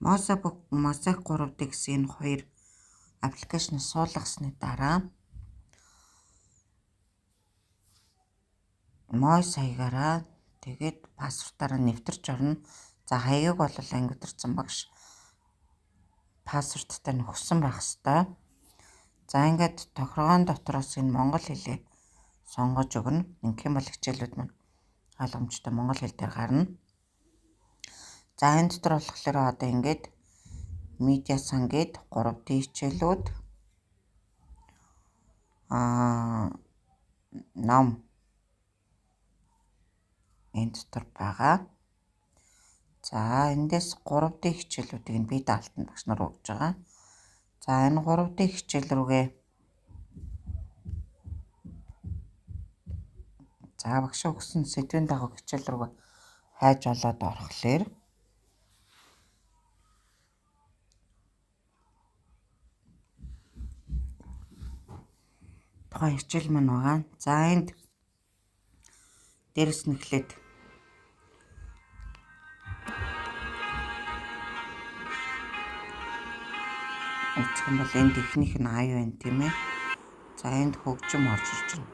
Mosaic 3D гэсэн энэ хоёр аппликейшн суулгасны дараа Moise хаягаараа тэгээд пассвортаараа нэвтэрч орно. За хаягийг бол ангидэрсэн багш пассворттай нөхсөн байх ёстой. За ингээд тохиргоон дотроос энэ монгол хэлээ сонгож өгнө. Ингэх юм бол хичээлүүд маань ойлгомжтой монгол хэл дээр гарна. За энэ дотор болохоор одоо ингээд медиа сан гээд 3D хичээлүүд ном энэ дотор байгаа. За эндээс 3D хичээлүүдийг нь би даалтанд багш нар өгж байгаа. За энэ 3D хичээл рүүгээ за багш өгсөн сэдвийн дагуу хичээл рүүгээ хайж олоод орохлоор тухайн хичээл маань байгаа. За энд дээрэс нь эхлээд үзэх юм бол энд ихнийх нь аюу байна тийм ээ. За энд хөгжим орж ирж байна.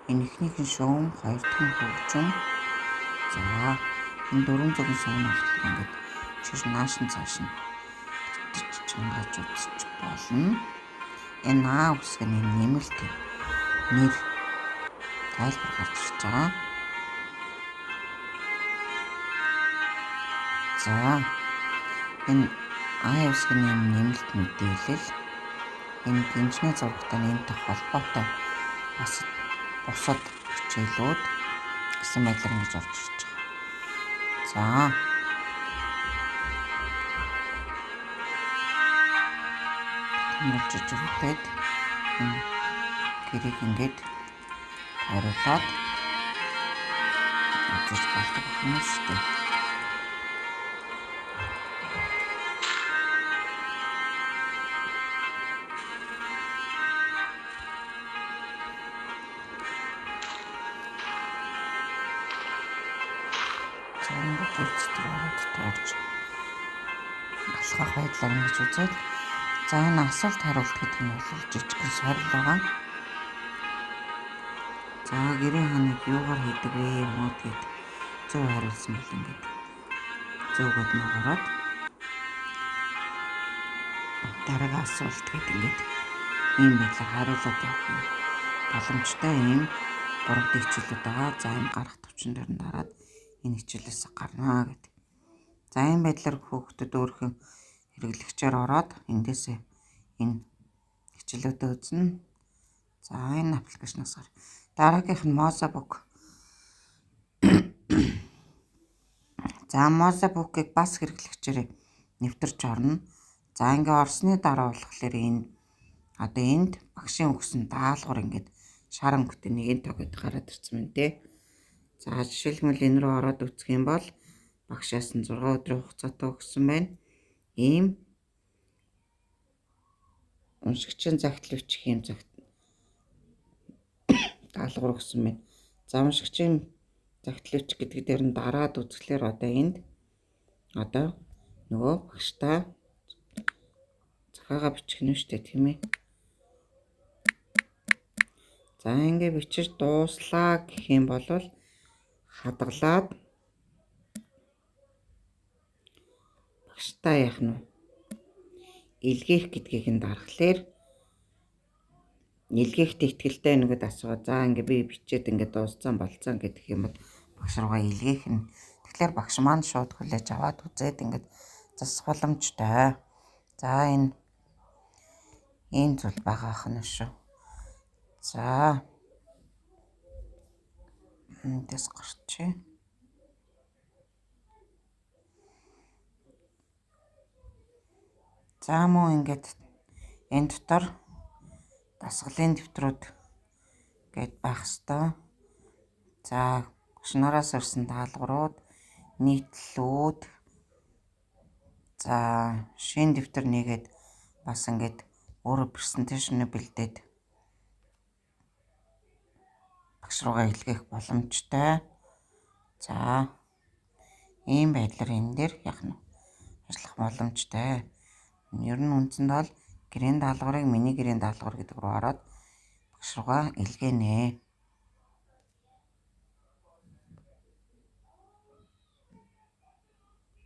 Энэ ихнийх нь шуум, хоёр дахь нь хөгжим. За энэ дөрвөн зүгийн сувн болохоор ингээд чиш нааш нь цааш нь чангаж үзэж болно. Энэ наа үсгний нэмэлт нэр тайлбар гарч ирж байгаа. За энэ үсгний нэмэлт мэдээлэл энэ гинжний зурагтай энэтэй холбоотой бас бусад хичээлүүд гэсэн байдлаар ингэж орж ирж байгаа. За тэмүүлж өгөхөд энэ гэрийг ингээд харуулад үзэж болдог юм шүү дээ. Алхах байдлаар ингэж үзээд за энэ асуулт хариулт гэдэг нь бол жижигхэн сорил байгаа. За гэрийн ханыг юугаар хийдэг вэ юмуд гэд зөв хариулсан бол ингээд зөвгөд нь гараад дараагийн асуулт гэдэг ингээд ийм байдлаар хариулаад явах юм боломжтой ийм 3D хичээлүүд байгаа. За энэ гарах төвчин дээр нь дараад энэ хичээлээс гарнаа гэдэг. За энэ байдлаар хүүхдүүд өөрхөн хэрэглэгчээр ороод эндээсээ энэ хичээлүүдээ үзнэ. За энэ аппликейшнаас гар. Дараагийнх нь Mosaic. За Mosaic-ыг бас хэрэглэгчээр нэвтэрч орно. За ингээ орсны дараа болохоор энэ одоо энд багшийн өгсөн даалгавар ингээд шар өнгөтэй нэгэн тогод гараад ирсэн байна те. За жишээлбэл энэ рүү ороод үзэх юм бол багшаас нь 6 өдрийн хугацаатай өгсөн байна. Ийм уншигчийн загтал бичих юм даалгавар өгсөн байна. За уншигчийн загтал бичих гэдэг дээр нь дараад үзэхлээр одоо энд одоо нөгөө багштай захаагаа бичих нь шүү дээ тийм ээ. За ингээ бичиж дууслаа гэх юм бол хадгалаад багштай яах нь илгээх гэдгийг нь дарахлаар илгээхтэй ихтгэлтэй нэгэд асуугаа. За ингээ би бичээд ингээ дууссан болцсон гэдэг юм бол багш руугаа илгээх нь. Тэгэхээр багш маань шууд хүлээж аваад үзээд ингээ засах боломжтой. За энэ зүйл байгаа ах нь шүү. За эндээс гарчээ. За мөн ингээд энэ дотор дасгалын дэвтрүүд гээд байх ёстой. За багш нараас ирсэн даалгаврууд, нийтлэлүүд, за шинэ дэвтэр нэгээд бас ингээд өөрөө презентацийн бэлдээд багш руугаа илгээх боломжтой. За ийм байдлаар энэ дээр яах нь ажиллах боломжтой. Ер нь үндсэндээ бол гэрээний даалгаврыг миний гэрээний даалгавар гэдэг рүү ороод багш руугаа илгээнэ.